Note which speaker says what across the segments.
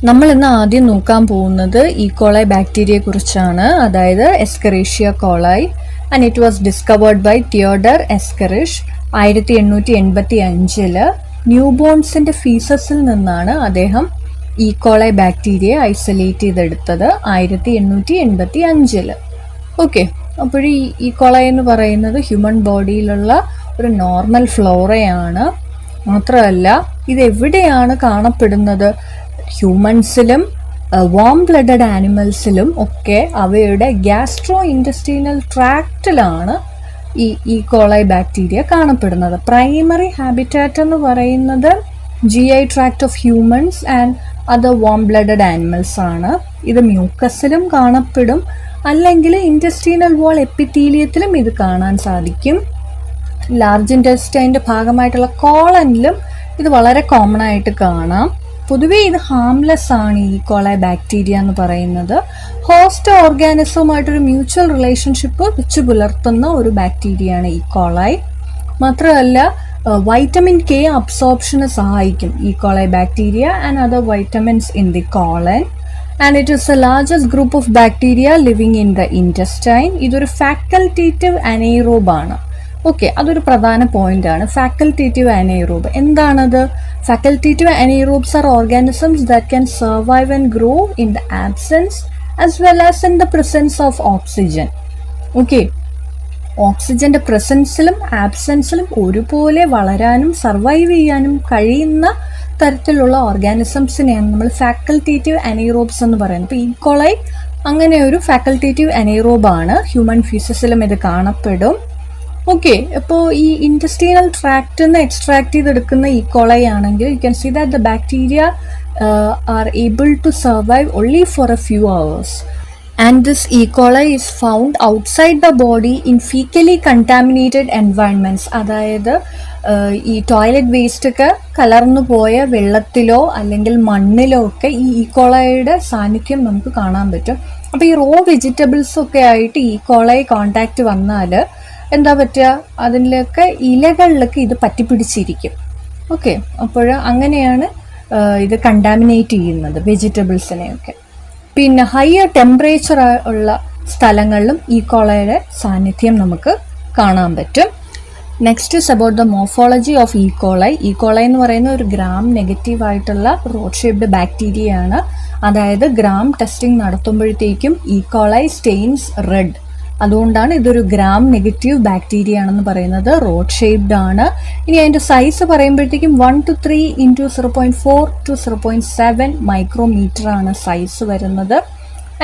Speaker 1: നമ്മൾ ഇന്ന് ആദ്യം നോക്കാൻ പോകുന്നത് E.coli ബാക്ടീരിയയെ കുറിച്ചാണ്, അതായത് Escherichia coli. And it was discovered by Theodor Escherich 1885 ന്യൂബോൺസിന്റെ ഫീസസിൽ നിന്നാണ് അദ്ദേഹം E.coli ബാക്ടീരിയയെ ഐസൊലേറ്റ് ചെയ്തെടുത്തത് 1885. ഓക്കെ, അപ്പോൾ ഈ E.coli എന്ന് പറയുന്നത് ഹ്യൂമൻ ബോഡിയിലുള്ള ഒരു നോർമൽ ഫ്ലോറയാണ്. മാത്രമല്ല ഇത് എവിടെയാണ് കാണപ്പെടുന്നത്? ഹ്യൂമൻസിലും വാം ബ്ലഡഡ് ആനിമൽസിലും ഒക്കെ അവയുടെ ഗ്യാസ്ട്രോ ഇൻറ്റസ്റ്റീനൽ ട്രാക്റ്റിലാണ് ഈ E.coli ബാക്ടീരിയ കാണപ്പെടുന്നത്. പ്രൈമറി ഹാബിറ്റാറ്റ് എന്ന് പറയുന്നത് GI tract of humans and other warm blooded animals ആണ്. ഇത് മ്യൂക്കസിലും കാണപ്പെടും, അല്ലെങ്കിൽ ഇൻറ്റസ്റ്റീനൽ വാൾ എപ്പിത്തീലിയത്തിലും ഇത് കാണാൻ സാധിക്കും. ലാർജ് ഇൻറ്റസ്റ്റൈൻ്റെ ഭാഗമായിട്ടുള്ള കോളനിലും ഇത് വളരെ കോമൺ ആയിട്ട് കാണാം. പൊതുവേ ഇത് ഹാംലെസ് ആണ് E.coli ബാക്ടീരിയ എന്ന് പറയുന്നത്. ഹോസ്റ്റ് ഓർഗാനിസവുമായിട്ടൊരു മ്യൂച്വൽ റിലേഷൻഷിപ്പ് വെച്ച് പുലർത്തുന്ന ഒരു ബാക്ടീരിയയാണ് E.coli. മാത്രമല്ല വൈറ്റമിൻ K അബ്സോർപ്ഷന് സഹായിക്കും E.coli bacteria and other vitamins in the colon. And it is the largest group of bacteria living in the intestine. ഇതൊരു ഫാക്കൽറ്റേറ്റീവ് അനൈറോബ് ആണ്. ഓക്കെ, അതൊരു പ്രധാന പോയിന്റ് ആണ്. ഫാക്കൽറ്റേറ്റീവ് അനൈറോബ് എന്താണത്? Facultative anaerobes are organisms that can survive and grow in the absence as well as in the presence of oxygen. Okay, ഓക്സിജന്റെ പ്രസൻസിലും ആബ്സെൻസിലും ഒരുപോലെ വളരാനും സർവൈവ് ചെയ്യാനും കഴിയുന്ന തരത്തിലുള്ള ഓർഗാനിസംസിനെയാണ് നമ്മൾ ഫാക്കൽറ്റേറ്റീവ് അനൈറോബ്സ് എന്ന് പറയുന്നത്. ഇപ്പോൾ E.coli അങ്ങനെ ഒരു ഫാക്കൽറ്റേറ്റീവ് അനൈറോബാണ്. ഹ്യൂമൻ ഫീസസിലും ഇത് കാണപ്പെടും. ഓക്കെ, അപ്പോൾ ഈ ഇൻറ്റസ്റ്റീനൽ ട്രാക്റ്റിൽ നിന്ന് എക്സ്ട്രാക്ട് ചെയ്തെടുക്കുന്ന E.coli ആണെങ്കിൽ you can see that the bacteria are able to survive only for a few hours. And this E.coli is found outside the body in faecally contaminated environments. അതായത് ഈ toilet waste ഒക്കെ കലർന്നു പോയ വെള്ളത്തിലോ അല്ലെങ്കിൽ മണ്ണിലോ ഒക്കെ ഈ E.coliയുടെ സാന്നിധ്യം നമുക്ക് കാണാൻ പറ്റും. അപ്പോൾ ഈ റോ വെജിറ്റബിൾസൊക്കെ ആയിട്ട് E.coli കോണ്ടാക്റ്റ് വന്നാൽ എന്താ പറ്റുക? അതിലൊക്കെ ഇലകളിലൊക്കെ ഇത് പറ്റിപ്പിടിച്ചിരിക്കും. ഓക്കെ, അപ്പോൾ അങ്ങനെയാണ് ഇത് കണ്ടാമിനേറ്റ് ചെയ്യുന്നത് വെജിറ്റബിൾസിനെയൊക്കെ. പിന്നെ ഹയർ ടെമ്പറേച്ചർ ഉള്ള സ്ഥലങ്ങളിലും E.coliയുടെ സാന്നിധ്യം നമുക്ക് കാണാൻ പറ്റും. Next is about the morphology of E.coli. E.coli എന്ന് പറയുന്ന ഒരു ഗ്രാം നെഗറ്റീവ് ആയിട്ടുള്ള റോഡ് ഷേപ്ഡ് ബാക്ടീരിയ ആണ്. അതായത് ഗ്രാം ടെസ്റ്റിംഗ് നടത്തുമ്പോഴത്തേക്കും E.coli സ്റ്റെയിൻസ് റെഡ്. അതുകൊണ്ടാണ് ഇതൊരു ഗ്രാം നെഗറ്റീവ് ബാക്ടീരിയ ആണെന്ന് പറയുന്നത്. റോഡ് ഷേപ്ഡ് ആണ്. ഇനി അതിൻ്റെ സൈസ് പറയുമ്പോഴത്തേക്കും 1 to 3 into 0.4 to 0.7 മൈക്രോമീറ്റർ ആണ് സൈസ് വരുന്നത്.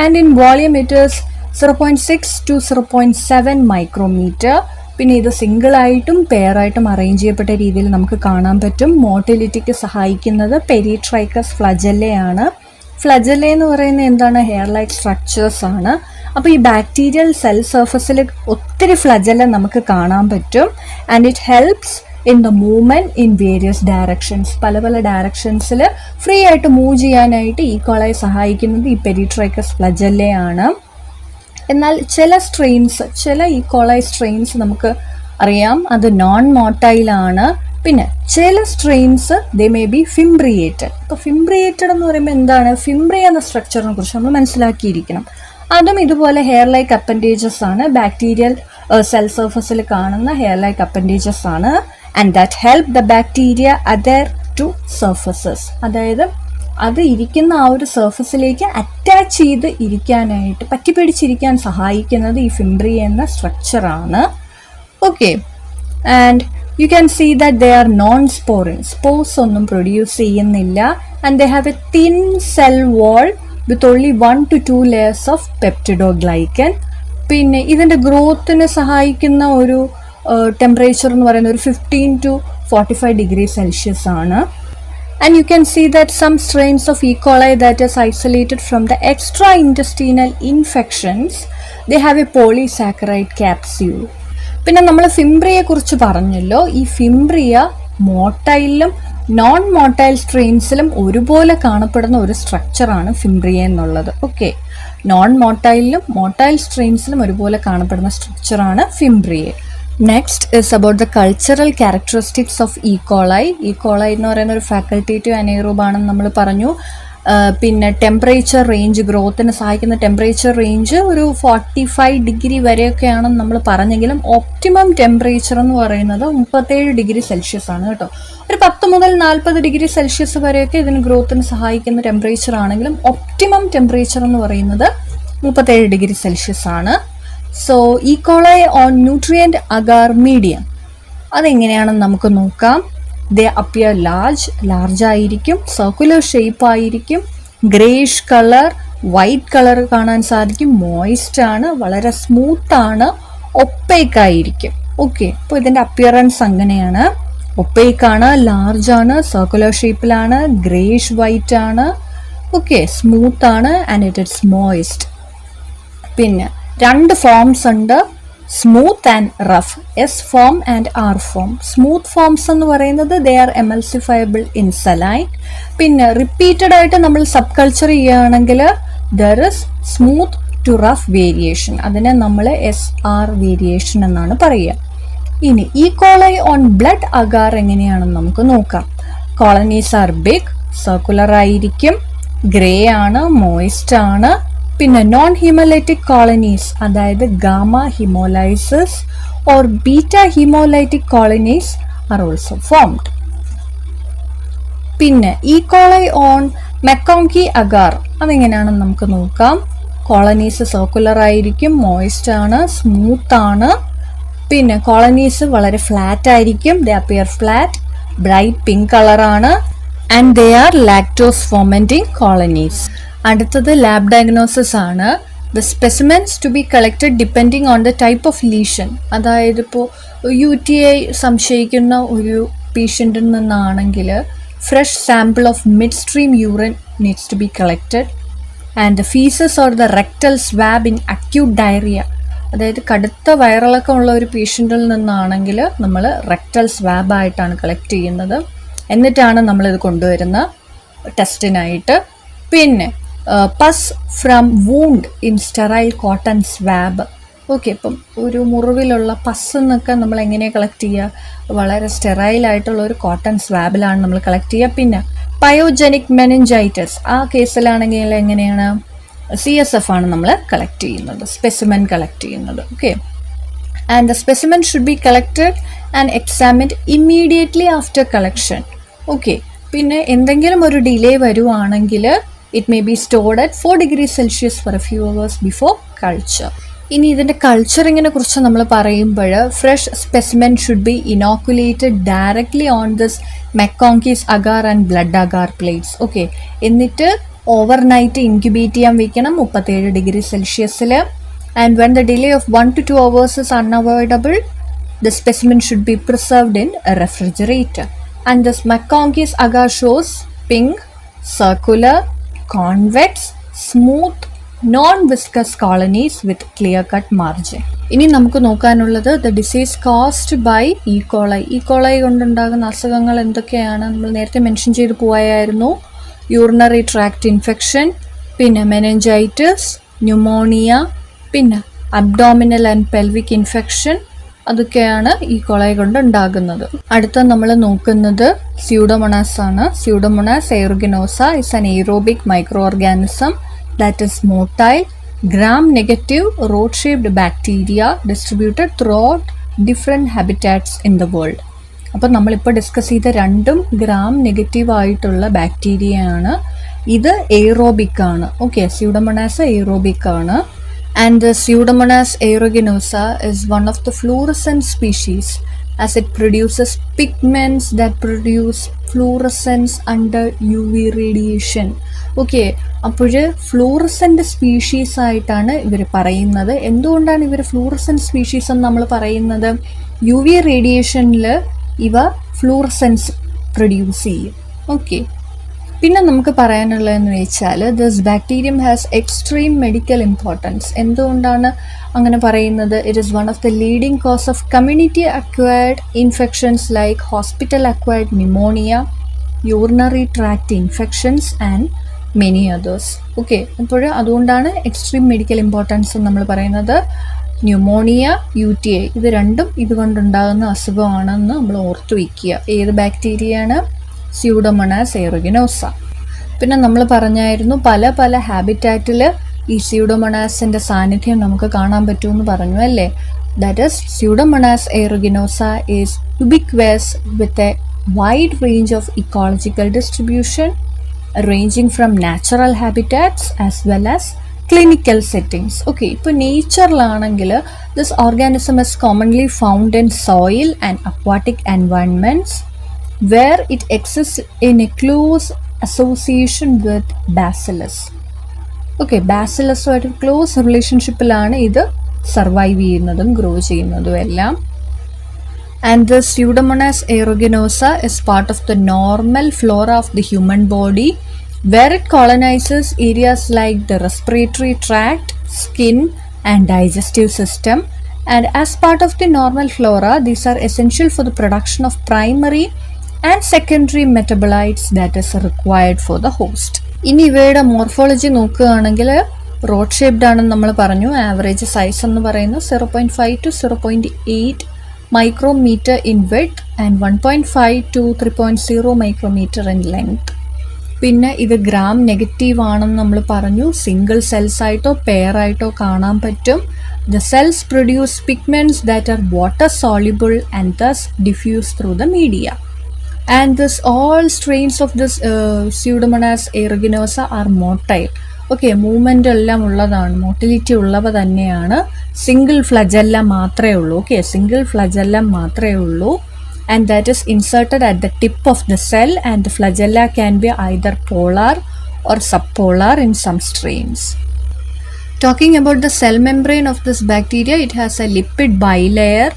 Speaker 1: And in volume it is 0.6 to 0.7 micrometre. പിന്നെ ഇത് സിംഗിളായിട്ടും പെയറായിട്ടും അറേഞ്ച് ചെയ്യപ്പെട്ട രീതിയിൽ നമുക്ക് കാണാൻ പറ്റും. മോട്ടിലിറ്റിക്ക് സഹായിക്കുന്നത് പെരിട്രൈക്കസ് ഫ്ലജെല്ലയാണ്. ഫ്ലജെല്ല എന്ന് പറയുന്നത് എന്താണ്? ഹെയർ ലൈക്ക് സ്ട്രക്ചേഴ്സ് ആണ്. അപ്പോൾ ഈ ബാക്ടീരിയൽ സെൽ സർഫസിൽ ഒത്തിരി ഫ്ലജെല്ല നമുക്ക് കാണാൻ പറ്റും. And it helps in the movement in various directions. പല പല ഡയറക്ഷൻസിൽ ഫ്രീ ആയിട്ട് മൂവ് ചെയ്യാനായിട്ട് E.coli സഹായിക്കുന്നത് ഈ പെരിട്രൈക്കസ് ഫ്ലജെല്ലയാണ്. എന്നാൽ ചില E.coli സ്ട്രെയിൻസ് നമുക്ക് അറിയാം അത് നോൺ മോട്ടൈലാണ്. പിന്നെ ചില സ്ട്രെയിൻസ് ദേ മേ ബി ഫിംബ്രിയേറ്റഡ്. ഇപ്പോൾ ഫിംബ്രിയേറ്റഡ് എന്ന് പറയുമ്പോൾ എന്താണ്? ഫിംബ്രി എന്ന സ്ട്രക്ചറിനെ കുറിച്ച് നമ്മൾ മനസ്സിലാക്കിയിരിക്കണം. അതും ഇതുപോലെ ഹെയർ ലൈക്ക് അപ്പൻഡേജസ് ആണ്. ബാക്ടീരിയൽ സെൽ സർഫസിൽ കാണുന്ന ഹെയർ ലൈക്ക് അപ്പൻഡേജസ് ആണ്. And that help the bacteria adhere to surfaces. അതായത് അത് ഇരിക്കുന്ന ആ ഒരു സർഫസിലേക്ക് അറ്റാച്ച് ചെയ്ത് ഇരിക്കാനായിട്ട് പറ്റിപ്പിടിച്ചിരിക്കാൻ സഹായിക്കുന്നത് ഈ ഫിംബ്രി എന്ന സ്ട്രക്ചറാണ്. Okay, and you can see that they are non sporing. Spores ഒന്നും പ്രൊഡ്യൂസ് ചെയ്യുന്നില്ല. And they have a thin cell wall with only 1 to 2 layers of peptidoglycan. പിന്നെ ഇതിൻ്റെ ഗ്രോത്തിന് സഹായിക്കുന്ന ഒരു ടെമ്പറേച്ചർ എന്ന് പറയുന്നത് ഒരു 15 to 45 degrees Celsius ആണ്. And you can see that some strains of E.coli that is isolated from the extra-intestinal infections, they have a polysaccharide capsule. പിന്നെ നമ്മൾ ഫിംബ്രിയെ കുറിച്ച് പറഞ്ഞല്ലോ. ഈ ഫിംബ്രിയ മോട്ടൈലിലും നോൺ മോട്ടൈൽ സ്ട്രെയിൻസിലും ഒരുപോലെ കാണപ്പെടുന്ന ഒരു സ്ട്രക്ചറാണ് ഫിംബ്രിയ എന്നുള്ളത്. ഓക്കെ, നോൺ മോട്ടൈലിലും മോട്ടൈൽ സ്ട്രെയിൻസിലും ഒരുപോലെ കാണപ്പെടുന്ന സ്ട്രക്ചറാണ് fimbria. Next is about the cultural characteristics of E. coli. E. coli എന്ന് പറയുന്ന ഒരു ഫാക്കൽറ്റേറ്റീവ് അനൈറോബ് ആണെന്ന് നമ്മൾ പറഞ്ഞു. പിന്നെ ടെമ്പറേച്ചർ റേഞ്ച്, ഗ്രോത്തിന് സഹായിക്കുന്ന ടെമ്പറേച്ചർ റേഞ്ച് ഒരു 45 ഡിഗ്രി വരെയൊക്കെയാണ് നമ്മൾ പറഞ്ഞെങ്കിലും ഒപ്റ്റിമം ടെമ്പറേച്ചർ എന്ന് പറയുന്നത് 37 ഡിഗ്രി സെൽഷ്യസ് ആണ് കേട്ടോ. ഒരു 10 മുതൽ 40 ഡിഗ്രി സെൽഷ്യസ് വരെയൊക്കെ ഇതിന് ഗ്രോത്തിന് സഹായിക്കുന്ന ടെമ്പറേച്ചർ ആണെങ്കിലും ഒപ്റ്റിമം ടെമ്പറേച്ചർ എന്ന് പറയുന്നത് 37 ഡിഗ്രി സെൽഷ്യസ് ആണ്. So E.coli on nutrient agar medium അതെങ്ങനെയാണെന്ന് നമുക്ക് നോക്കാം. ദേ അപ്പിയർ ലാർജ് ആയിരിക്കും, സർക്കുലർ ഷേപ്പ് ആയിരിക്കും, ഗ്രേഷ് കളർ, വൈറ്റ് കളർ കാണാൻ സാധിക്കും, മോയിസ്റ്റ് ആണ്, വളരെ സ്മൂത്ത് ആണ്, ഒപ്പേക്ക് ആയിരിക്കും. ഓക്കെ, അപ്പോൾ ഇതിൻ്റെ അപ്പിയറൻസ് അങ്ങനെയാണ്. ഒപ്പേക്ക് ആണ്, ലാർജ് ആണ്, സർക്കുലർ ഷേപ്പിലാണ്, ഗ്രേഷ് വൈറ്റ് ആണ്, ഓക്കെ, സ്മൂത്ത് ആണ്, ആൻഡ് ഇറ്റ് ഇസ് മോയിസ്റ്റ്. പിന്നെ 2 ഫോംസ് ഉണ്ട്, smooth and rough, S form and R form. Smooth forms എന്ന് പറയുന്നത് they are emulsifiable in saline. പിന്നെ റിപ്പീറ്റഡ് ആയിട്ട് നമ്മൾ സബ് കൾച്ചർ ചെയ്യുകയാണെങ്കിൽ there is smooth to rough variation, അതിനെ നമ്മൾ SR വേരിയേഷൻ എന്നാണ് പറയുക. ഇനി E.coli ഓൺ ബ്ലഡ് അഗാർ എങ്ങനെയാണെന്ന് നമുക്ക് നോക്കാം. കോളനീസ് ആർ ബിഗ്, സർക്കുലർ ആയിരിക്കും, ഗ്രേ ആണ്, മോയിസ്റ്റ് ആണ്. പിന്നെ നോൺ ഹീമോലൈറ്റിക് കോളനീസ്, അതായത് gamma haemolysis or beta haemolytic colonies are also formed. പിന്നെ E.coli ഓൺ മെക്കോങ്കി അഗാർ അതെങ്ങനെയാണെന്ന് നമുക്ക് നോക്കാം. കോളനീസ് സർക്കുലർ ആയിരിക്കും, മോയിസ്റ്റ് ആണ്, സ്മൂത്ത് ആണ്. പിന്നെ കോളനീസ് വളരെ ഫ്ലാറ്റ് ആയിരിക്കും, they appear flat, bright pink കളറാണ്, and they are lactose fermenting colonies. അടുത്തത് ലാബ് ഡയഗ്നോസിസ് ആണ്. The specimens to be collected depending on the type of lesion, അതായത് ഇപ്പോൾ UTI സംശയിക്കുന്ന ഒരു പേഷ്യൻറ്റിൽ നിന്നാണെങ്കിൽ fresh sample of mid stream urine needs to be collected, and the faeces or the rectal swab in acute diarrhoea, അതായത് കടുത്ത വയറിളക്കമുള്ള ഒരു പേഷ്യൻറ്റിൽ നിന്നാണെങ്കിൽ നമ്മൾ റെക്ടൽ സ്വാബായിട്ടാണ് കളക്ട് ചെയ്യുന്നത്, എന്നിട്ടാണ് നമ്മളിത് കൊണ്ടുവരുന്ന ടെസ്റ്റിനായിട്ട്. പിന്നെ pus from wound in sterile cotton swab. Okay, ഇപ്പം ഒരു മുറിവിലുള്ള പസ് എന്നൊക്കെ നമ്മൾ എങ്ങനെയാണ് കളക്ട് ചെയ്യുക, വളരെ സ്റ്റെറൈലായിട്ടുള്ള ഒരു കോട്ടൺ സ്വാബിലാണ് നമ്മൾ കളക്ട് ചെയ്യുക. പിന്നെ പയോജനിക് മെനിഞ്ചൈറ്റിസ്, ആ കേസിലാണെങ്കിൽ എങ്ങനെയാണ്, CSF ആണ് നമ്മൾ കളക്ട് ചെയ്യുന്നത്, സ്പെസിമെൻ കളക്ട് ചെയ്യുന്നത്. Okay, and the specimen should be collected and examined immediately after collection. Okay, പിന്നെ എന്തെങ്കിലും ഒരു ഡിലേ വരുവാണെങ്കിൽ it may be stored at 4 degrees Celsius for a few hours before culture. ഇനി ഇതിൻ്റെ കൾച്ചറിങ്ങിനെ കുറിച്ച് നമ്മൾ പറയുമ്പോൾ fresh specimen should be inoculated directly on this MacConkey's agar and blood agar plates. Okay, എന്നിട്ട് ഓവർനൈറ്റ് ഇൻക്യുബേറ്റ് ചെയ്യാൻ വെക്കണം 37 degrees Celsius. And when the delay of 1 to 2 hours is unavoidable, the specimen should be preserved in a refrigerator. And this McConkey's agar shows pink, circular, convex, smooth, non-viscous colonies with clear-cut margin. ഇനി നമുക്ക് നോക്കാനുള്ളത് the disease caused by E.coli. E.coli കൊണ്ടുണ്ടാകുന്ന അസുഖങ്ങൾ എന്തൊക്കെയാണ് നമ്മൾ നേരത്തെ mention ചെയ്ത് പോയായിരുന്നു. Urinary tract infection, പിന്നെ മെനഞ്ചൈറ്റിസ്, ന്യൂമോണിയ, പിന്നെ അബ്ഡോമിനൽ ആൻഡ് പെൽവിക് ഇൻഫെക്ഷൻ, അതൊക്കെയാണ് E.coli കൊണ്ട് ഉണ്ടാകുന്നത്. അടുത്ത നമ്മൾ നോക്കുന്നത് സ്യൂഡോമോണാസ് ആണ്. Pseudomonas aeruginosa is an aerobic micro organism that is motile, gram-negative, rod-shaped bacteria distributed throughout different habitats in the world. അപ്പോൾ നമ്മളിപ്പോൾ ഡിസ്കസ് ചെയ്ത രണ്ടും ഗ്രാം നെഗറ്റീവ് ആയിട്ടുള്ള ബാക്ടീരിയ ആണ്. ഇത് എയ്റോബിക് ആണ്. ഓക്കെ, സ്യൂഡോമോണാസ് എയ്റോബിക് ആണ്. And the Pseudomonas aeruginosa is one of the fluorescent species as it produces pigments that produce fluorescence under UV radiation. Okay, അപ്പോൾ ഫ്ലൂറസെൻ്റ് സ്പീഷീസ് ആയിട്ടാണ് ഇവർ പറയുന്നത്. എന്തുകൊണ്ടാണ് ഇവർ ഫ്ലൂറസെൻ്റ് സ്പീഷീസ് എന്ന് നമ്മൾ പറയുന്നത്? UV റേഡിയേഷനിൽ ഇവ ഫ്ലൂറസെൻസ് പ്രൊഡ്യൂസ് ചെയ്യും. ഓക്കെ, പിന്നെ നമുക്ക് പറയാനുള്ളതെന്ന് വെച്ചാൽ this bacterium has extreme medical importance. എന്തുകൊണ്ടാണ് അങ്ങനെ പറയുന്നത്? It is one of the leading cause of community acquired infections like hospital acquired pneumonia, urinary tract infections and many others. Okay, അപ്പോൾ അതുകൊണ്ടാണ് എക്സ്ട്രീം മെഡിക്കൽ ഇമ്പോർട്ടൻസ് എന്ന് നമ്മൾ പറയുന്നത്. Pneumonia, UTI ഇത് രണ്ടും ഇതുകൊണ്ടുണ്ടാകുന്ന അസുഖമാണെന്ന് നമ്മൾ ഓർത്തു വയ്ക്കുക. ഏത് ബാക്ടീരിയയാണ്? സ്യൂഡോമോണാസ് എയറുഗിനോസ. പിന്നെ നമ്മൾ പറഞ്ഞായിരുന്നു പല പല ഹാബിറ്റാറ്റിൽ ഈ സ്യൂഡോമോണാസിൻ്റെ സാന്നിധ്യം നമുക്ക് കാണാൻ പറ്റുമെന്ന് പറഞ്ഞു അല്ലേ. That is Pseudomonas aeruginosa is ubiquitous with a wide range of ecological distribution ranging from natural habitats as well as clinical settings. Okay, ഇപ്പോൾ നേച്ചറിലാണെങ്കിൽ this organism is commonly found in soil and aquatic environments where it exists in a close association with bacillus. Okay, ബാസിലസുമായിട്ട് close റിലേഷൻഷിപ്പിലാണ് ഇത് survive ചെയ്യുന്നതും grow ചെയ്യുന്നതും എല്ലാം. And the Pseudomonas aeruginosa is part of the normal flora of the human body, where it colonizes areas like the respiratory tract, skin, and digestive system. And as part of the normal flora, these are essential for the production of primary and secondary metabolites that is required for the host. ഇനി ഇവയുടെ morphology നോക്കുകയാണെങ്കിൽ rod shaped ആണെന്ന് നമ്മൾ പറഞ്ഞു. Average size എന്ന് പറയുന്നത് 0.5 to 0.8 micrometer in width and 1.5 to 3.0 micrometer in length. പിന്നെ ഇത് ഗ്രാം നെഗറ്റീവ് ആണെന്ന് നമ്മൾ പറഞ്ഞു. സിംഗിൾ സെൽസ് ആയിട്ടോ പെയർ ആയിട്ടോ കാണാൻ പറ്റും. The cells produce pigments that are water soluble and thus diffuse through the media. And this all strains of this Pseudomonas aeruginosa are motile. Okay, movement എല്ലാം ഉള്ളതാണ്, motility ഉള്ളവ തന്നെയാണ്. സിംഗിൾ ഫ്ലജെല്ല മാത്രമേ ഉള്ളൂ. ഓക്കെ, സിംഗിൾ ഫ്ലജെല്ല മാത്രമേ ഉള്ളൂ. And that is inserted at the tip of the cell and the flagella can be either polar or subpolar in some strains. Talking about the cell membrane of this bacteria, it has a lipid bilayer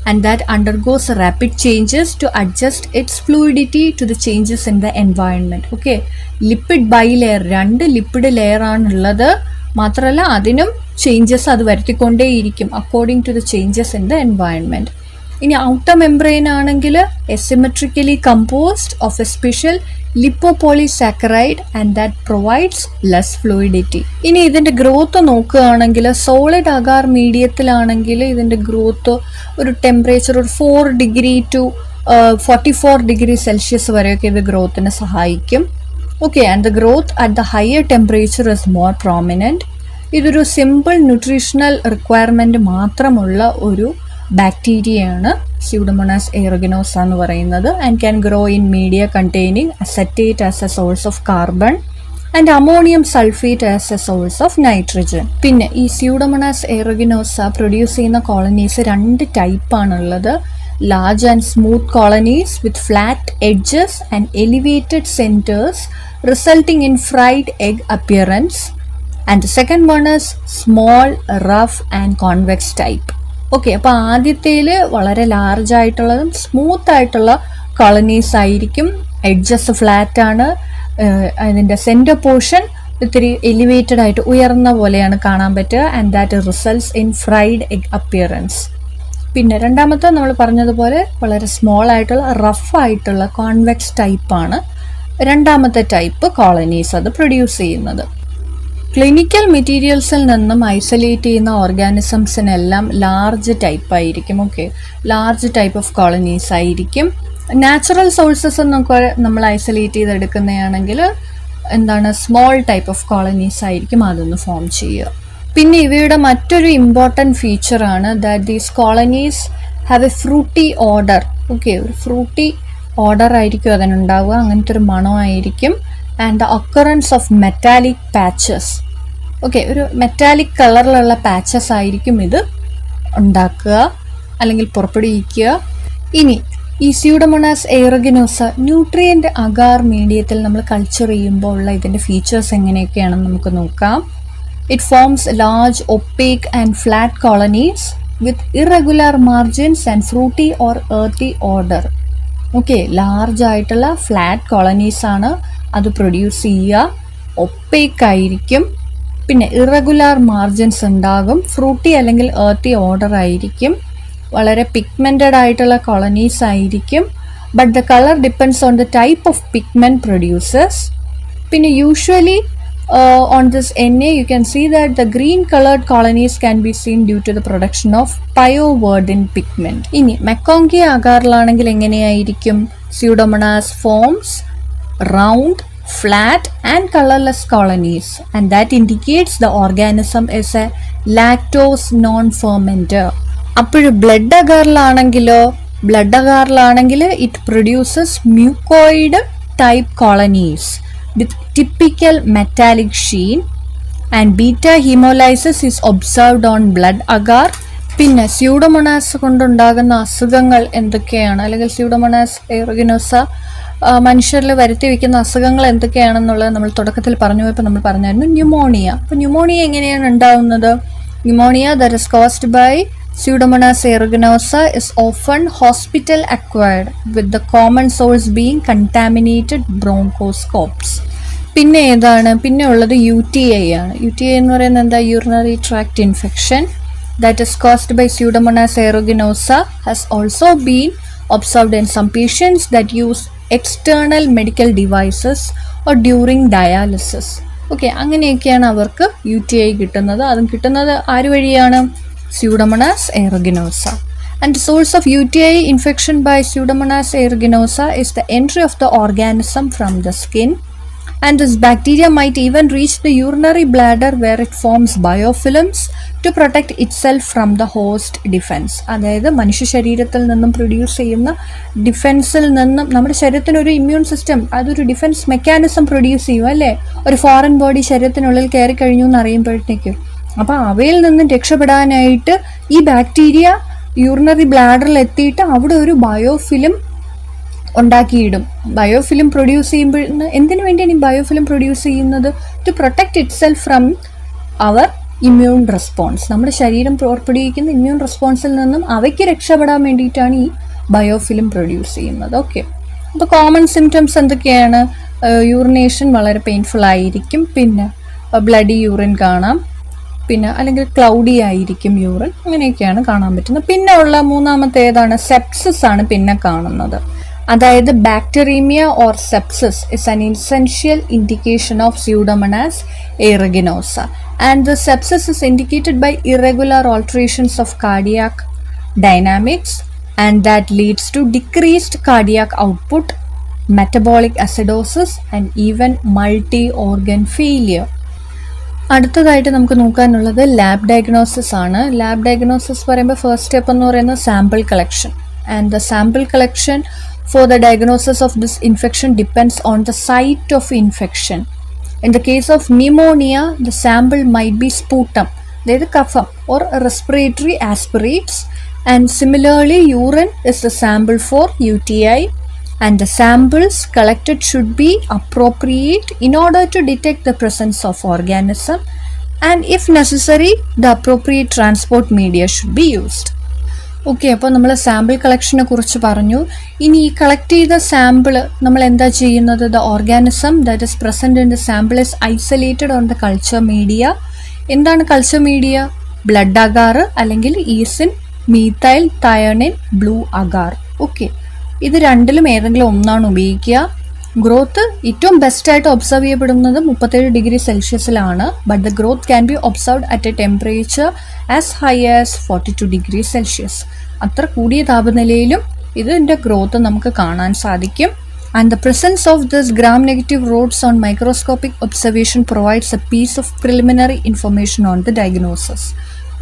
Speaker 1: and that undergoes rapid changes to adjust its fluidity to the changes in the environment. Okay, lipid bilayer, രണ്ട് lipid layer ആണുള്ളത്. മാത്രമല്ല അതിനും changes അത് വരുത്തിക്കൊണ്ടേയിരിക്കും according to the changes in the environment. ഇനി outer membrane ആണെങ്കിൽ asymmetrically composed of a special lipopolysaccharide and that provides less fluidity. ഇനി ഇതിൻ്റെ ഗ്രോത്ത് നോക്കുകയാണെങ്കിൽ സോളിഡ് അഗാർ മീഡിയത്തിലാണെങ്കിൽ ഇതിൻ്റെ ഗ്രോത്ത് ഒരു ടെമ്പറേച്ചർ ഒരു 4 ഡിഗ്രി ടു 44 ഡിഗ്രി സെൽഷ്യസ് വരെയൊക്കെ ഇത് ഗ്രോത്തിന് സഹായിക്കും. Okay, and the growth at the higher temperature is more prominent. ഇതൊരു സിമ്പിൾ ന്യൂട്രീഷണൽ റിക്വയർമെൻറ്റ് മാത്രമുള്ള ഒരു ബാക്ടീരിയയാണ് Pseudomonas aeruginosa എന്ന് പറയുന്നത്. And can grow in media containing acetate as a source of carbon and ammonium sulphate as a source of nitrogen. പിന്നെ ഈ Pseudomonas aeruginosa produce ചെയ്യുന്ന colonies 2 ടൈപ്പാണുള്ളത്. Large and smooth colonies with flat edges and elevated centres resulting in fried egg appearance. And the second one is small rough and convex type. Okay, അപ്പോൾ ആദ്യത്തേൽ വളരെ large ആയിട്ടുള്ളതും smooth ആയിട്ടുള്ള colonies ആയിരിക്കും. Edges flat ആണ്. അതിൻ്റെ centre portion ഇത്തിരി elevated ആയിട്ട് ഉയർന്ന പോലെയാണ് കാണാൻ പറ്റുക. And that results in fried egg appearance. പിന്നെ രണ്ടാമത്തെ നമ്മൾ പറഞ്ഞതുപോലെ വളരെ സ്മോൾ ആയിട്ടുള്ള റഫ് ആയിട്ടുള്ള കോൺവെക്സ് ടൈപ്പാണ് രണ്ടാമത്തെ ടൈപ്പ് കോളനീസ് അത് പ്രൊഡ്യൂസ് ചെയ്യുന്നത്. ക്ലിനിക്കൽ മെറ്റീരിയൽസിൽ നിന്നും ഐസൊലേറ്റ് ചെയ്യുന്ന ഓർഗാനിസംസിനെല്ലാം ലാർജ് ടൈപ്പ് ആയിരിക്കും. Okay, large type of colonies ആയിരിക്കും. നാച്ചുറൽ സോഴ്സസ് എന്നൊക്കെ നമ്മൾ ഐസൊലേറ്റ് ചെയ്തെടുക്കുന്നതാണെങ്കിൽ എന്താണ് സ്മോൾ ടൈപ്പ് ഓഫ് കോളനീസ് ആയിരിക്കും അതൊന്ന് ഫോം ചെയ്യുക. പിന്നെ ഇവയുടെ മറ്റൊരു ഇമ്പോർട്ടൻറ്റ് ഫീച്ചറാണ് that these colonies have a fruity odour. Okay, ഒരു ഫ്രൂട്ടി ഓർഡർ ആയിരിക്കും അതിനുണ്ടാവുക, അങ്ങനത്തെ ഒരു മണമായിരിക്കും. And the occurrence of metallic patches. Okay, ഒരു മെറ്റാലിക് കളറിലുള്ള പാച്ചസ് ആയിരിക്കും ഇത് ഉണ്ടാക്കുക അല്ലെങ്കിൽ പുറപ്പെടുവിക്കുക. ഇനി ഈ Pseudomonas aeruginosa ന്യൂട്രിയൻ്റ് അഗാർ മീഡിയത്തിൽ നമ്മൾ കൾച്ചർ ചെയ്യുമ്പോൾ ഉള്ള ഇതിൻ്റെ ഫീച്ചേഴ്സ് എങ്ങനെയൊക്കെയാണെന്ന് നമുക്ക് നോക്കാം. It forms large opaque and flat colonies with irregular margins and fruity or earthy order. Okay, large ആയിട്ടുള്ള ഫ്ലാറ്റ് കോളനീസാണ് അത് പ്രൊഡ്യൂസ് ചെയ്യുക. ഒപ്പേക്ക് ആയിരിക്കും. പിന്നെ ഇറഗുലർ മാർജിൻസ് ഉണ്ടാകും. ഫ്രൂട്ടി അല്ലെങ്കിൽ എർത്തി ഓർഡർ ആയിരിക്കും. വളരെ പിഗ്മെൻറ്റഡ് ആയിട്ടുള്ള കോളനീസ് ആയിരിക്കും. But the colour depends on the type of pigment producers. പിന്നെ usually on this Na you can see that the green colored colonies can be seen due to the production of pyoverdin pigment. ഇനി MacConkey അഗാറിലാണെങ്കിൽ എങ്ങനെയായിരിക്കും? Pseudomonas forms round flat and colorless colonies, and that indicates the organism is a lactose non-fermenter. അപ്പോൾ blood അഗാറിലാണെങ്കിൽ it produces mucoid type colonies with typical metallic sheen and beta haemolysis is observed on blood agar. പിന്നെ Pseudomonas കൊണ്ടുണ്ടാകുന്ന അസുഖങ്ങൾ എന്തൊക്കെയാണ്, അല്ലെങ്കിൽ Pseudomonas എയറോഗിനോസ മനുഷ്യരിൽ വരുത്തി വയ്ക്കുന്ന അസുഖങ്ങൾ എന്തൊക്കെയാണെന്നുള്ളത് നമ്മൾ തുടക്കത്തിൽ പറഞ്ഞു പോയപ്പോൾ നമ്മൾ പറഞ്ഞായിരുന്നു ന്യൂമോണിയ. അപ്പോൾ ന്യൂമോണിയ എങ്ങനെയാണ് ഉണ്ടാവുന്നത്? Pneumonia that is caused by Pseudomonas aeruginosa is often hospital acquired, with the common source being contaminated bronchoscopes. പിന്നെ ഉള്ളത് UTI ആണ്. UTI എന്ന് പറയുന്നത് എന്താ? urinary tract infection that is caused by Pseudomonas aeruginosa has also been observed in some patients that use external medical devices or during dialysis. Okay, അങ്ങനെയൊക്കെയാണ് അവർക്ക് UTI കിട്ടുന്നത്. അതും കിട്ടുന്നത് ആര് വഴിയാണ്? Pseudomonas aeruginosa. And the source of UTI infection by Pseudomonas aeruginosa is the entry of the organism from the skin, and this bacteria might even reach the urinary bladder where it forms biofilms to protect itself from the host defense. അതായത് മനുഷ്യ ശരീരത്തിൽ നിന്നും produce ചെയ്യുന്ന ഡിഫെൻസിൽ നിന്നും നമ്മുടെ ശരീരത്തിനൊരു immune system, അതൊരു defence mechanism produce ചെയ്യും അല്ലേ? ഒരു ഫോറിൻ ബോഡി ശരീരത്തിനുള്ളിൽ കയറി കഴിഞ്ഞു എന്ന് അറിയുമ്പോഴത്തേക്കും അപ്പോൾ അവയിൽ നിന്നും രക്ഷപ്പെടാനായിട്ട് ഈ ബാക്ടീരിയ യൂറിനറി ബ്ലാഡറിൽ എത്തിയിട്ട് അവിടെ ഒരു ബയോഫിലിം ഉണ്ടാക്കിയിടും. ബയോഫിലിം പ്രൊഡ്യൂസ് ചെയ്യുമ്പോൾ എന്തിനു വേണ്ടിയാണ് ഈ ബയോഫിലിം പ്രൊഡ്യൂസ് ചെയ്യുന്നത്? To protect itself from our immune response. നമ്മുടെ ശരീരം പുറപ്പെടുവിക്കുന്ന ഇമ്മ്യൂൺ റെസ്പോൺസിൽ നിന്നും അവയ്ക്ക് രക്ഷപ്പെടാൻ വേണ്ടിയിട്ടാണ് ഈ ബയോഫിലിം പ്രൊഡ്യൂസ് ചെയ്യുന്നത്. ഓക്കെ, അപ്പോൾ കോമൺ സിംറ്റംസ് എന്തൊക്കെയാണ്? യൂറിനേഷൻ വളരെ പെയിൻഫുൾ ആയിരിക്കും, പിന്നെ ബ്ലഡി യൂറിൻ കാണാം, പിന്നെ അല്ലെങ്കിൽ ക്ലൗഡി ആയിരിക്കും യൂറിൻ, അങ്ങനെയൊക്കെയാണ് കാണാൻ പറ്റുന്നത്. പിന്നെ ഉള്ള മൂന്നാമത്തെ ഏതാണ്? സെപ്സിസ് ആണ് പിന്നെ കാണുന്നത്. അതായത് bacteraemia or sepsis is an essential indication of Pseudomonas aeruginosa, and the sepsis is indicated by irregular alterations of cardiac dynamics, and that leads to decreased cardiac output, metabolic acidosis and even multi organ failure. അടുത്തതായിട്ട് നമുക്ക് നോക്കാനുള്ളത് lab diagnosis ആണ്. Lab diagnosis പറയുമ്പോൾ first step എന്ന് പറയുന്നത് sample collection, and the sample collection for the diagnosis of this infection depends on the site of infection. In the case of pneumonia the sample might be sputum, അതായത് കഫം, or respiratory aspirates, and similarly urine is the sample for UTI, and the samples collected should be appropriate in order to detect the presence of organism, and if necessary the appropriate transport media should be used. Okay, അപ്പോൾ നമ്മൾ sample കളക്ഷനെ കുറിച്ച് പറഞ്ഞു. ഇനി ഈ collect ചെയ്ത sample നമ്മൾ എന്താ ചെയ്യുന്നത്? The organism that is present in the sample is isolated on the culture media. എന്താണ് കൾച്ചർ മീഡിയ? ബ്ലഡ് അഗാർ അല്ലെങ്കിൽ eosin, methyl thionine, blue agar. Okay, ഇത് രണ്ടിലും ഏതെങ്കിലും ഒന്നാണ് ഉപയോഗിക്കുക. ഗ്രോത്ത് ഏറ്റവും ബെസ്റ്റായിട്ട് ഒബ്സർവ് ചെയ്യപ്പെടുന്നത് 37 ഡിഗ്രി സെൽഷ്യസിലാണ്, but the growth can be observed at a temperature as high as 42 degree Celsius. അത്ര കൂടിയ താപനിലയിലും ഇതിൻ്റെ ഗ്രോത്ത് നമുക്ക് കാണാൻ സാധിക്കും. And the presence of this gram negative rods on microscopic observation provides a piece of preliminary information on the diagnosis.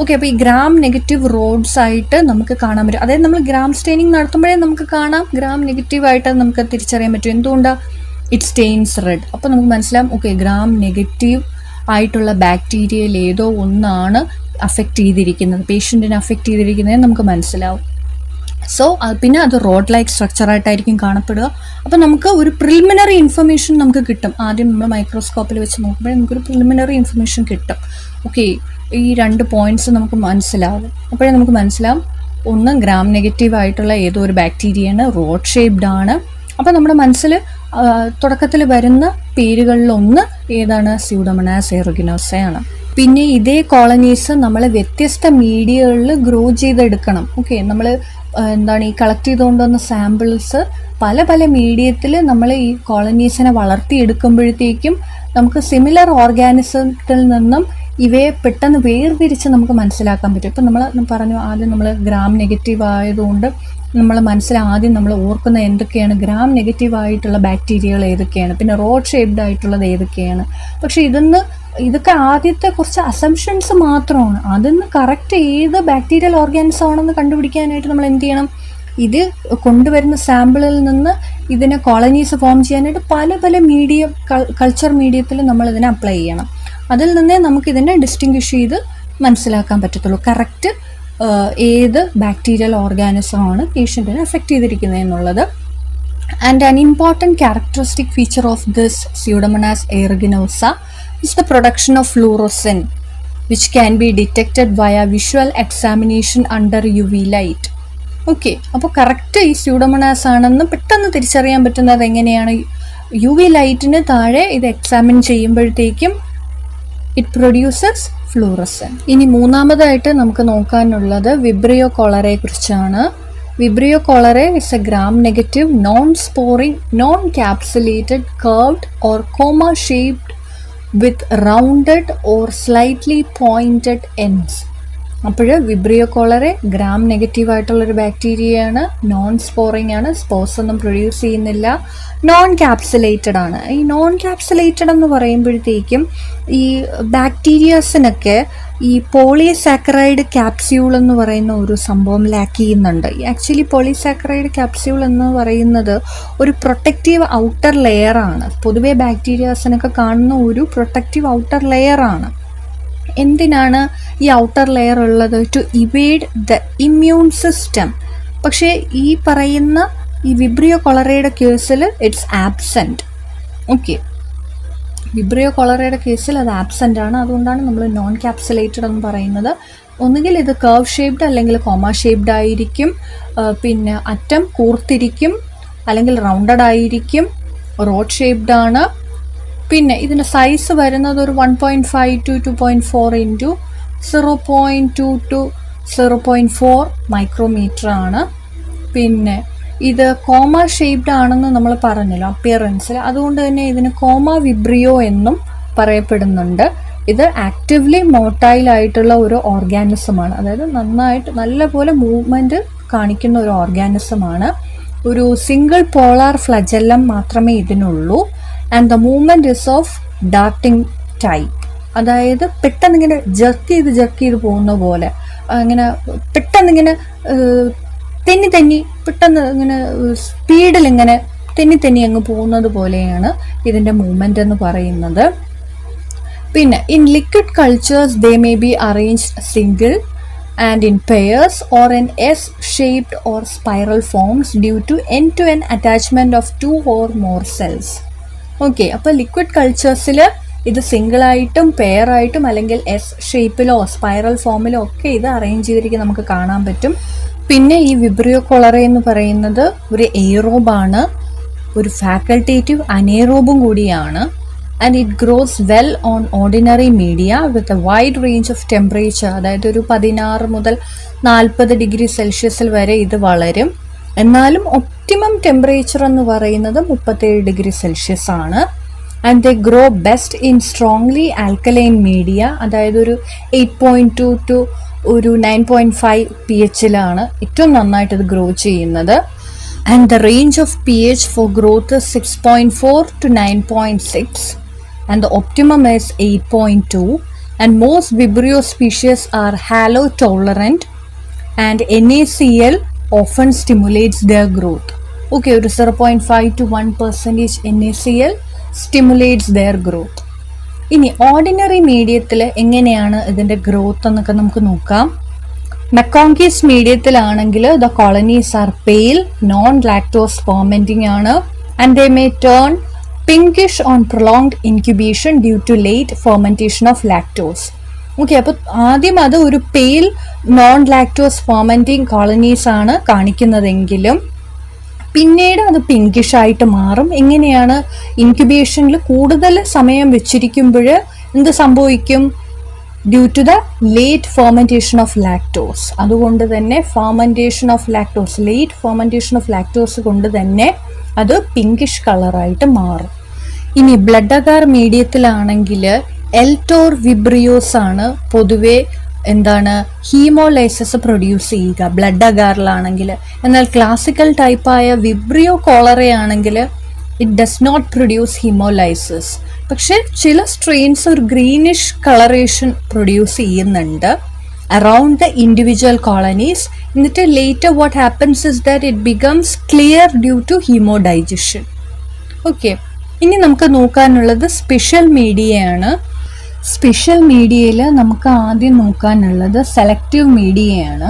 Speaker 1: Okay, അപ്പോൾ ഈ gram negative roads ആയിട്ട് നമുക്ക് കാണാൻ പറ്റും. അതായത് നമ്മൾ ഗ്രാം സ്റ്റെയിനിങ് നടത്തുമ്പോഴേ നമുക്ക് കാണാം ഗ്രാം നെഗറ്റീവ് ആയിട്ട് നമുക്ക് തിരിച്ചറിയാൻ പറ്റും. എന്തുകൊണ്ടാണ്? It Staines red. അപ്പോൾ നമുക്ക് മനസ്സിലാവും ഓക്കെ ഗ്രാം നെഗറ്റീവ് ആയിട്ടുള്ള ബാക്ടീരിയയിൽ ഏതോ ഒന്നാണ് അഫക്റ്റ് ചെയ്തിരിക്കുന്നത്, പേഷ്യൻറ്റിനെ അഫക്റ്റ് ചെയ്തിരിക്കുന്നതെന്ന് നമുക്ക് മനസ്സിലാവും. സോ പിന്നെ അത് റോഡ് ലൈക്ക് സ്ട്രക്ചറായിട്ടായിരിക്കും കാണപ്പെടുക. അപ്പോൾ നമുക്ക് ഒരു പ്രിലിമിനറി ഇൻഫർമേഷൻ നമുക്ക് കിട്ടും. ആദ്യം നമ്മൾ മൈക്രോസ്കോപ്പിൽ വെച്ച് നോക്കുമ്പോഴേ നമുക്കൊരു പ്രിലിമിനറി ഇൻഫർമേഷൻ കിട്ടും. ഓക്കെ, ഈ 2 പോയിന്റ്സ് നമുക്ക് മനസ്സിലാവും. അപ്പോഴേ നമുക്ക് മനസ്സിലാവും ഒന്ന് ഗ്രാം നെഗറ്റീവ് ആയിട്ടുള്ള ഏതോ ഒരു ബാക്ടീരിയയാണ്, റോഡ് ഷേപ്ഡ് ആണ്. അപ്പോൾ നമ്മുടെ മനസ്സിൽ തുടക്കത്തിൽ വരുന്ന പേരുകളിലൊന്ന് ഏതാണ്? സ്യൂഡോമോണാസ് എയറോഗിനോസയാണ്. പിന്നെ ഇതേ കോളനീസ് നമ്മൾ വ്യത്യസ്ത മീഡിയകളിൽ ഗ്രോ ചെയ്തെടുക്കണം. ഓക്കെ, നമ്മൾ എന്താണ് ഈ കളക്ട് ചെയ്തുകൊണ്ടുവന്ന സാമ്പിൾസ് പല പല മീഡിയത്തിൽ നമ്മൾ ഈ കോളനീസിനെ വളർത്തിയെടുക്കുമ്പോഴത്തേക്കും നമുക്ക് സിമിലർ ഓർഗാനിസത്തിൽ നിന്നും ഇവയെ പെട്ടെന്ന് വേർതിരിച്ച് നമുക്ക് മനസ്സിലാക്കാൻ പറ്റും. ഇപ്പം നമ്മൾ പറഞ്ഞു ആദ്യം നമ്മൾ ഗ്രാം നെഗറ്റീവ് ആയതുകൊണ്ട് നമ്മൾ മനസ്സിൽ ആദ്യം നമ്മൾ ഓർക്കുന്ന എന്തൊക്കെയാണ്, ഗ്രാം നെഗറ്റീവ് ആയിട്ടുള്ള ബാക്ടീരിയകൾ ഏതൊക്കെയാണ്, പിന്നെ റോഡ് ഷേപ്ഡ് ആയിട്ടുള്ളത് ഏതൊക്കെയാണ്. പക്ഷെ ഇതൊക്കെ ആദ്യത്തെ കുറച്ച് അസംഷൻസ് മാത്രമാണ്. അതിന്ന് കറക്റ്റ് ഏത് ബാക്ടീരിയൽ ഓർഗാനിസം ആണെന്ന് കണ്ടുപിടിക്കാനായിട്ട് നമ്മൾ എന്ത് ചെയ്യണം, ഇത് കൊണ്ടുവരുന്ന സാമ്പിളിൽ നിന്ന് ഇതിനെ കോളനീസ് ഫോം ചെയ്യാനായിട്ട് പല പല മീഡിയം, കൾച്ചർ മീഡിയത്തിൽ നമ്മൾ ഇതിനെ അപ്ലൈ ചെയ്യണം. അതിൽ നിന്നേ നമുക്കിതിനെ ഡിസ്റ്റിങ്വിഷ് ചെയ്ത് മനസ്സിലാക്കാൻ പറ്റത്തുള്ളൂ കറക്റ്റ് ഏത് ബാക്ടീരിയൽ ഓർഗാനിസമാണ് പേഷ്യൻറ്റിനെ അഫക്റ്റ് ചെയ്തിരിക്കുന്നത് എന്നുള്ളത്. And an important characteristic feature of this Pseudomonas aeruginosa is the production of fluorescin, which can be detected via visual examination under UV light. Okay, അപ്പോൾ കറക്റ്റ് ഈ സ്യൂഡോമോണാസ് ആണെന്ന് പെട്ടെന്ന് തിരിച്ചറിയാൻ പറ്റുന്നത് എങ്ങനെയാണ്? UV ലൈറ്റിന് താഴെ ഇത് എക്സാമിൻ ചെയ്യുമ്പോഴത്തേക്കും ഇറ്റ് പ്രൊഡ്യൂസസ് ഫ്ലൂറസൻ. ഇനി മൂന്നാമതായിട്ട് നമുക്ക് നോക്കാനുള്ളത് വിബ്രിയോ കോളറയെ കുറിച്ചാണ്. Vibrio cholerae is a gram negative non sporing non capsulated curved or comma shaped with rounded or slightly pointed ends. അപ്പോൾ വിബ്രിയോ കോളറെ ഗ്രാം നെഗറ്റീവ് ആയിട്ടുള്ളൊരു ബാക്ടീരിയയാണ്, നോൺ സ്പോറിംഗ് ആണ്, സ്പോർസ് ഒന്നും പ്രൊഡ്യൂസ് ചെയ്യുന്നില്ല, നോൺ ക്യാപ്സുലേറ്റഡ് ആണ്. ഈ നോൺ ക്യാപ്സുലേറ്റഡ് എന്ന് പറയുമ്പോഴത്തേക്കും ഈ ബാക്ടീരിയാസിനൊക്കെ ഈ പോളിസാക്കറൈഡ് ക്യാപ്സ്യൂൾ എന്ന് പറയുന്ന ഒരു സംഭവം ലാക്ക് ചെയ്യുന്നുണ്ട്. ആക്ച്വലി പോളിസാക്കറൈഡ് ക്യാപ്സ്യൂൾ എന്ന് പറയുന്നത് ഒരു പ്രൊട്ടക്റ്റീവ് ഔട്ടർ ലെയറാണ്. പൊതുവെ ബാക്ടീരിയാസിനൊക്കെ കാണുന്ന ഒരു പ്രൊട്ടക്റ്റീവ് ഔട്ടർ ലെയറാണ്. എന്തിനാണ് ഈ ഔട്ടർ ലെയർ ഉള്ളത്? To evade the immune system. പക്ഷേ ഈ പറയുന്ന ഈ വിബ്രിയോ കൊളറയുടെ കേസിൽ ഇറ്റ്സ് ആബ്സെൻറ്റ്. ഓക്കെ, വിബ്രിയോ കൊളറയുടെ കേസിൽ അത് ആബ്സെൻ്റ് ആണ്. അതുകൊണ്ടാണ് നമ്മൾ നോൺ ക്യാപ്സുലേറ്റഡ് എന്ന് പറയുന്നത്. ഒന്നുകിൽ ഇത് കർവ് ഷേപ്ഡ് അല്ലെങ്കിൽ കോമ ഷേപ്ഡ് ആയിരിക്കും, പിന്നെ അറ്റം കൂർത്തിരിക്കും, അല്ലെങ്കിൽ റൗണ്ടഡ് ആയിരിക്കും, റോഡ് ഷേപ്ഡ് ആണ്. പിന്നെ ഇതിൻ്റെ സൈസ് വരുന്നത് ഒരു 1.5 to 2.4 ഇൻറ്റു 0.2 to 0.4 മൈക്രോമീറ്റർ ആണ്. പിന്നെ ഇത് കോമ ഷേപ്ഡ് ആണെന്ന് നമ്മൾ പറഞ്ഞല്ലോ അപ്പിയറൻസിൽ, അതുകൊണ്ട് തന്നെ ഇതിന് കോമ വിബ്രിയോ എന്നും പറയപ്പെടുന്നുണ്ട്. ഇത് ആക്റ്റീവ്ലി മോട്ടൈൽ ആയിട്ടുള്ള ഒരു ഓർഗാനിസമാണ്, അതായത് നല്ലപോലെ മൂവ്മെൻറ്റ് കാണിക്കുന്ന ഒരു ഓർഗാനിസമാണ്. ഒരു സിംഗിൾ പോളാർ ഫ്ലജെല്ലം മാത്രമേ ഇതിനുള്ളൂ. And the movement is of darting type, അതായത് പെട്ടെന്നിങ്ങനെ ജർക്ക് ചെയ്ത് പോകുന്ന പോലെ, ഇങ്ങനെ പെട്ടെന്നിങ്ങനെ തെന്നി പെട്ടെന്ന് ഇങ്ങനെ സ്പീഡിൽ ഇങ്ങനെ തെന്നി അങ്ങ് പോകുന്നത് പോലെയാണ് ഇതിൻ്റെ മൂവ്മെൻ്റ് എന്ന് പറയുന്നത്. പിന്നെ in liquid cultures they may be arranged single and in pairs or in S-shaped or spiral forms due to end-to-end attachment of 2 or more cells. Okay, അപ്പോൾ ലിക്വിഡ് കൾച്ചേഴ്സിൽ ഇത് സിംഗിളായിട്ടും പെയറായിട്ടും അല്ലെങ്കിൽ എസ് ഷേപ്പിലോ സ്പൈറൽ ഫോമിലോ ഒക്കെ ഇത് അറേഞ്ച് ചെയ്തിരിക്കുന്നത് നമുക്ക് കാണാൻ പറ്റും. പിന്നെ ഈ വിബ്രിയോ കൊളറ എന്ന് പറയുന്നത് ഒരു എയ്റോബാണ്, ഒരു ഫാക്കൾട്ടേറ്റീവ് അനേറോബും കൂടിയാണ്. And it gross well on ordinary media with a wide range of temperature, അതായത് ഒരു 16 മുതൽ 40 ഡിഗ്രി സെൽഷ്യസിൽ വരെ ഇത് വളരും. എന്നാലും ഒപ്റ്റിമം ടെമ്പറേച്ചർ എന്ന് പറയുന്നത് 37 ഡിഗ്രി സെൽഷ്യസ് ആണ്. And they grow best in strongly alkaline media, അതായത് ഒരു 8.2 to ഒരു 9.5 pHലാണ് ഏറ്റവും നന്നായിട്ട് ഇത് ഗ്രോ ചെയ്യുന്നത്. And the range of pH for growth 6.4 to 9.6 and the optimum is 8.2. and most Vibrio species are halo tolerant and NaCl often stimulates their growth. Okay, ഒരു 0.5 to 1% NaCl stimulates their growth. ഇനി ordinary മീഡിയത്തിൽ എങ്ങനെയാണ് ഇതിൻ്റെ growth എന്നൊക്കെ നമുക്ക് നോക്കാം. MacConkey's മീഡിയത്തിലാണെങ്കിൽ the colonies are pale, non lactose fermenting ആണ്, and they may turn pinkish on prolonged incubation due to late fermentation of lactose. Okay, അപ്പോൾ ആദ്യം അത് ഒരു പെയിൽ നോൺ ലാക്ടോസ് ഫെർമെൻറ്റിംഗ് കോളനീസ് ആണ് കാണിക്കുന്നതെങ്കിലും പിന്നീട് അത് പിങ്കിഷ് ആയിട്ട് മാറും. എങ്ങനെയാണ്? ഇൻക്യുബേഷനിൽ കൂടുതൽ സമയം വെച്ചിരിക്കുമ്പോൾ എന്ത് സംഭവിക്കും? Due to the late fermentation of lactose. അതുകൊണ്ട് തന്നെ ലേറ്റ് ഫെർമെൻറ്റേഷൻ ഓഫ് ലാക്ടോസ് കൊണ്ട് തന്നെ അത് പിങ്കിഷ് കളറായിട്ട് മാറും. ഇനി ബ്ലഡ് അഗാർ മീഡിയത്തിലാണെങ്കിൽ എൽറ്റോർ വിബ്രിയോസ് ആണ് പൊതുവെ എന്താണ് ഹീമോലൈസിസ് പ്രൊഡ്യൂസ് ചെയ്യുക ബ്ലഡ് അഗാറിലാണെങ്കിൽ. എന്നാൽ ക്ലാസിക്കൽ ടൈപ്പായ വിബ്രിയോ കോളറയാണെങ്കിൽ it does not produce haemolysis. പക്ഷെ ചില സ്ട്രെയിൻസ് ഒരു ഗ്രീനിഷ് കളറേഷൻ പ്രൊഡ്യൂസ് ചെയ്യുന്നുണ്ട് around the individual colonies. എന്നിട്ട് later what happens is that it becomes clear due to hemodigestion. Okay, ഇനി നമുക്ക് നോക്കാനുള്ളത് സ്പെഷ്യൽ മീഡിയയാണ്. സ്പെഷ്യൽ മീഡിയയിൽ നമുക്ക് ആദ്യം നോക്കാനുള്ളത് സെലക്റ്റീവ് മീഡിയയാണ്.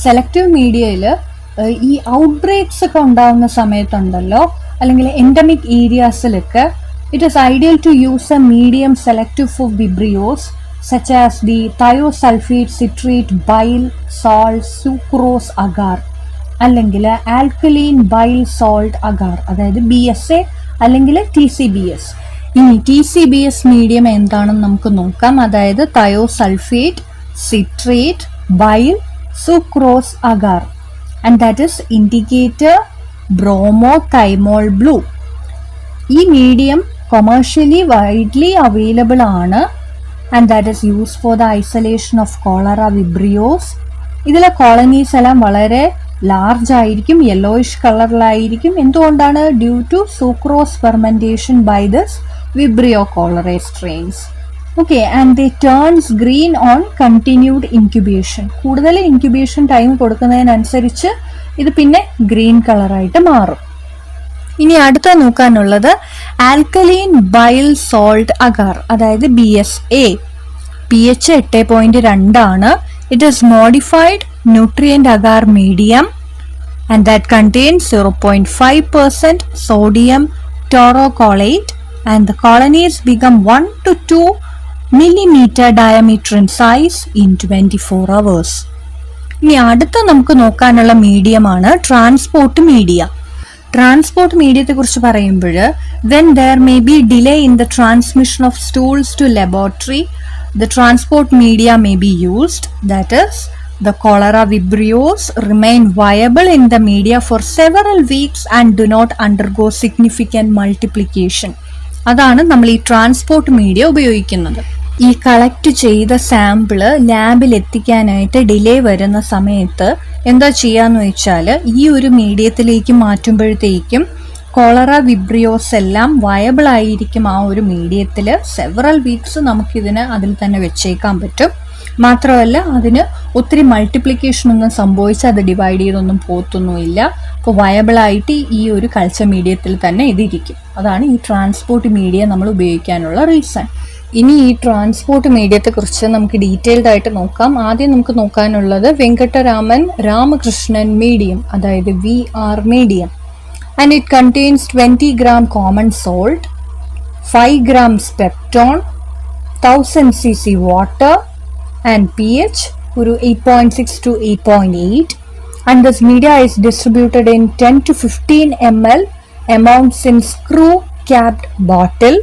Speaker 1: സെലക്റ്റീവ് മീഡിയയിൽ ഈ ഔട്ട്ബ്രേക്സ് ഒക്കെ ഉണ്ടാകുന്ന സമയത്തുണ്ടല്ലോ, അല്ലെങ്കിൽ എൻഡമിക് ഏരിയാസിലൊക്കെ it is ideal to use a medium selective for Vibrios such as the thiosulfate citrate bile salt sucrose agar അല്ലെങ്കിൽ ആൽക്കലീൻ ബൈൽ സോൾട്ട് അഗാർ, അതായത് BSA അല്ലെങ്കിൽ TCBS. ഇനി TCBS മീഡിയം എന്താണെന്ന് നമുക്ക് നോക്കാം. അതായത് thiosulphate citrate bile sucrose agar and that is indicator bromothymol blue. ഈ medium commercially widely available ആണ് and that is used for the isolation of cholera vibrios. ഇതിലെ കോളനീസ് എല്ലാം വളരെ ലാർജ് ആയിരിക്കും, യെല്ലോയിഷ് കളറിലായിരിക്കും. എന്തുകൊണ്ടാണ്? Due to sucrose fermentation by this vibrio cholerae strains. Okay, and they turns green on continued incubation. കൂടുതൽ incubation time കൊടുക്കുന്നതിനനുസരിച്ച് ഇത് പിന്നെ ഗ്രീൻ കളറായിട്ട് മാറും. ഇനി അടുത്ത നോക്കാനുള്ളത് ആൽക്കലീൻ ബൈൽ സോൾട്ട് അഗാർ, അതായത് BSA. pH 8.2 ആണ്. It is modified nutrient agar medium and that contains 0.5% sodium taurocholate and the colonies become 1 to 2 millimeter diameter in size in 24 hours. ഇനി അടുത്ത നമുക്ക് നോക്കാനുള്ള മീഡിയമാണ് ട്രാൻസ്പോർട്ട് മീഡിയ. ട്രാൻസ്പോർട്ട് മീഡിയത്തെ കുറിച്ച് പറയുമ്പോൾ when there may be delay in the transmission of stools to laboratory, the transport media may be used. That is, the cholera vibrios remain viable in the media for several weeks and do not undergo significant multiplication. അതാണ് നമ്മൾ ഈ transport media ഉപയോഗിക്കുന്നത്. ഈ collect ചെയ്ത sample ലാബിൽ എത്തിക്കാനായിട്ട് delay വരുന്ന സമയത്ത് എന്താ ചെയ്യാന്ന് വെച്ചാൽ ഈ ഒരു മീഡിയത്തിലേക്ക് മാറ്റുമ്പോഴത്തേക്കും കോളറ വിബ്രിയോസ് എല്ലാം വയബിൾ ആയിരിക്കും ആ ഒരു മീഡിയത്തിൽ. സെവറൽ വീക്സ് നമുക്കിതിന് അതിൽ തന്നെ വെച്ചേക്കാൻ പറ്റും. മാത്രമല്ല അതിന് ഒത്തിരി മൾട്ടിപ്ലിക്കേഷൻ ഒന്നും സംഭവിച്ച് അത് ഡിവൈഡ് ചെയ്തൊന്നും പോത്തൊന്നുമില്ല. അപ്പോൾ വയബിളായിട്ട് ഈ ഒരു കൾച്ചർ മീഡിയത്തിൽ തന്നെ ഇതിരിക്കും. അതാണ് ഈ ട്രാൻസ്പോർട്ട് മീഡിയ നമ്മൾ ഉപയോഗിക്കാനുള്ള റീസൺ. ഇനി ഈ ട്രാൻസ്പോർട്ട് മീഡിയത്തെക്കുറിച്ച് നമുക്ക് ഡീറ്റെയിൽഡ് ആയിട്ട് നോക്കാം. ആദ്യം നമുക്ക് നോക്കാനുള്ളത് വെങ്കട്ടരാമൻ രാമകൃഷ്ണൻ മീഡിയം, അതായത് VR medium. And it contains 20 gram common salt, 5 grams peptone, 1000 cc water and pH ഒരു 8.6 to 8.8. And this media is distributed in 10 to 15 ml amounts in screw capped bottle.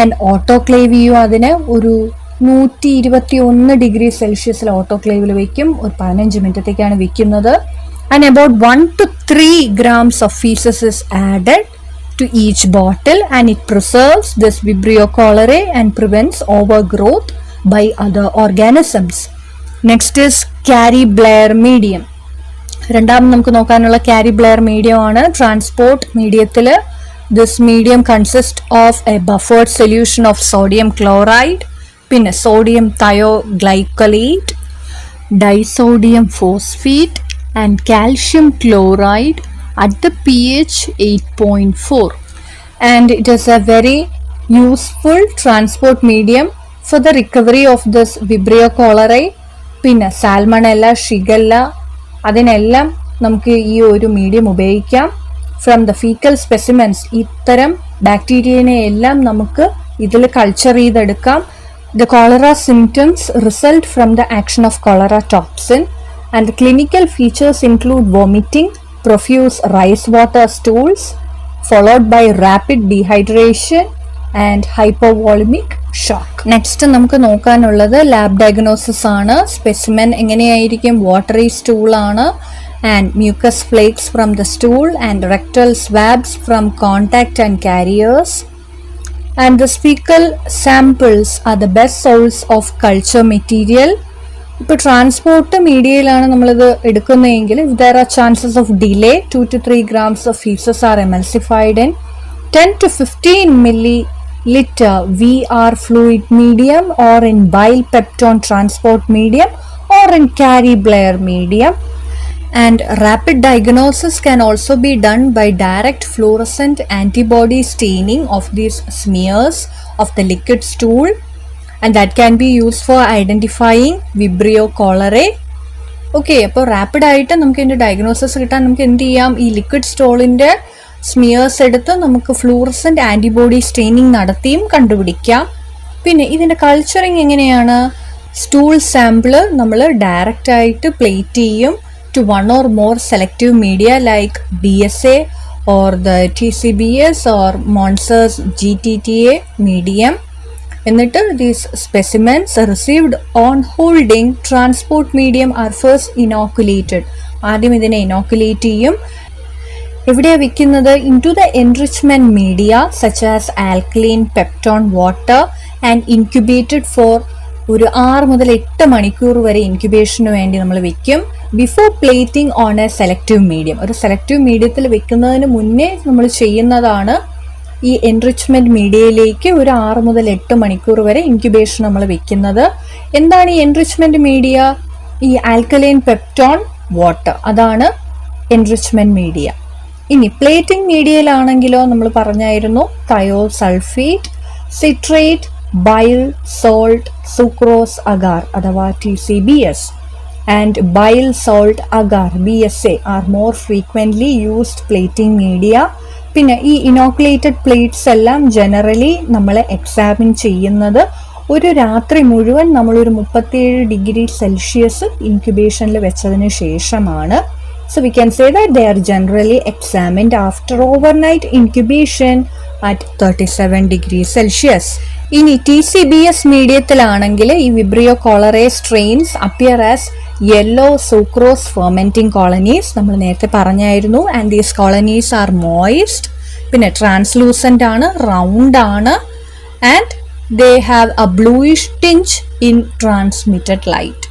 Speaker 1: And autoclave ചെയ്യും. അതിന് ഒരു 121 degree സെൽഷ്യസിൽ ഓട്ടോക്ലേവിൽ വയ്ക്കും. ഒരു 15 മിനിറ്റത്തേക്കാണ് വെക്കുന്നത്. And about 1 to 3 grams of feces is added to each bottle and it preserves this Vibrio cholerae and prevents overgrowth by other organisms. Next is Carey Blair medium. രണ്ടാമത് നമുക്ക് നോക്കാനുള്ള കാരി Blair medium ആണ്. ട്രാൻസ്പോർട്ട് മീഡിയത്തിൽ this medium consists of a buffered solution of sodium chloride, പിന്നെ sodium thioglycolate, disodium phosphate and calcium chloride at the pH 8.4. And it is a very useful transport medium for the recovery of this Vibrio cholerae. പിന്നെ സാൽമണella, shigella അതിനെല്ലാം നമുക്ക് ഈ ഒരു medium ഉപയോഗിക്കാം. From the fecal specimens ഇത്തരം ബാക്ടീരിയനെ എല്ലാം നമുക്ക് ഇതിൽ കൾച്ചർ ചെയ്തെടുക്കാം. The cholera symptoms result from the action of cholera toxin and the clinical features include vomiting, profuse rice water stools followed by rapid dehydration and hypovolemic shock. Next നമുക്ക് നോക്കാനുള്ളത് lab diagnosis ആണ്. Specimen എങ്ങനെയായിരിക്കും? Watery stool ആണ് and mucus flakes from the stool and rectal swabs from contact and carriers. And the fecal samples are the best source of culture material ഇപ്പോൾ transport മീഡിയയിലാണ് നമ്മളിത് എടുക്കുന്നതെങ്കിൽ there are chances of delay. 2 to 3 grams of feces are emulsified in 10 to 15 milliliter VR fluid medium or in bile peptone transport medium or in Carey-Blair medium. And rapid diagnosis can also be done by direct fluorescent antibody staining of these smears of the liquid stool, and that can be used for identifying Vibrio cholerea. Okay, അപ്പോൾ റാപ്പിഡായിട്ട് നമുക്ക് ഇതിൻ്റെ diagnosis കിട്ടാൻ നമുക്ക് എന്ത് ചെയ്യാം? ഈ liquid സ്റ്റോളിൻ്റെ smears എടുത്ത് നമുക്ക് ഫ്ലൂറസെൻ്റ് ആൻറ്റിബോഡി സ്റ്റെയിനിങ് നടത്തിയും കണ്ടുപിടിക്കാം. പിന്നെ ഇതിൻ്റെ കൾച്ചറിങ് എങ്ങനെയാണ്? സ്റ്റൂൾ സാമ്പിള് നമ്മൾ ഡയറക്റ്റായിട്ട് പ്ലേറ്റ് ചെയ്യും to one or more selective media like BSA or the TCBS or Monser's GTTA medium. എന്നിട്ട് these specimens received on holding transport medium are first inoculated. ആദ്യം ഇതിനെ ഇനോക്കുലേറ്റ് ചെയ്യും. എവിടെയാണ് വെക്കുന്നത്? into the enrichment media such as alkaline peptone water and incubated for ഒരു 6 മുതൽ 8 മണിക്കൂർ വരെ ഇൻക്യുബേഷന് വേണ്ടി നമ്മൾ വെക്കും. Before plating on A selective medium, ഒരു സെലക്റ്റീവ് മീഡിയത്തിൽ വെക്കുന്നതിന് മുന്നേ നമ്മൾ ചെയ്യുന്നതാണ് ഈ എൻറിച്ച്മെൻറ്റ് മീഡിയയിലേക്ക് ഒരു 6 മുതൽ 8 മണിക്കൂർ വരെ ഇൻക്യുബേഷൻ നമ്മൾ വെക്കുന്നത്. എന്താണ് ഈ എൻറിച്ച്മെൻറ്റ് മീഡിയ? ഈ ആൽക്കലൈൻ പെപ്റ്റോൺ വാട്ടർ, അതാണ് എൻറിച്ച്മെൻറ്റ് മീഡിയ. ഇനി പ്ലേറ്റിംഗ് മീഡിയയിലാണെങ്കിലോ നമ്മൾ പറഞ്ഞായിരുന്നു തയോൾ sulphate, citrate, bile, salt, sucrose agar അഥവാ TCBS and bile salt agar BSA are more frequently used plating media. പിന്നെ ഈ ഇനോക്കുലേറ്റഡ് പ്ലേറ്റ്സ് എല്ലാം ജനറലി നമ്മൾ എക്സാമിൻ ചെയ്യുന്നത് ഒരു രാത്രി മുഴുവൻ നമ്മളൊരു 37 ഡിഗ്രി സെൽഷ്യസ് ഇൻക്യുബേഷനിൽ വെച്ചതിന് ശേഷമാണ്. So we can say that they are generally examined after overnight incubation at 37 degrees Celsius. ഇനി TCBS മീഡിയത്തിലാണെങ്കിൽ ഈ vibrio cholerae strains appear as yellow sucrose fermenting colonies, നമ്മൾ നേരത്തെ പറഞ്ഞായിരുന്നു. And these colonies are moist, പിന്നെ translucent ആണ്, round ആണ്, and they have a bluish tinge in transmitted light.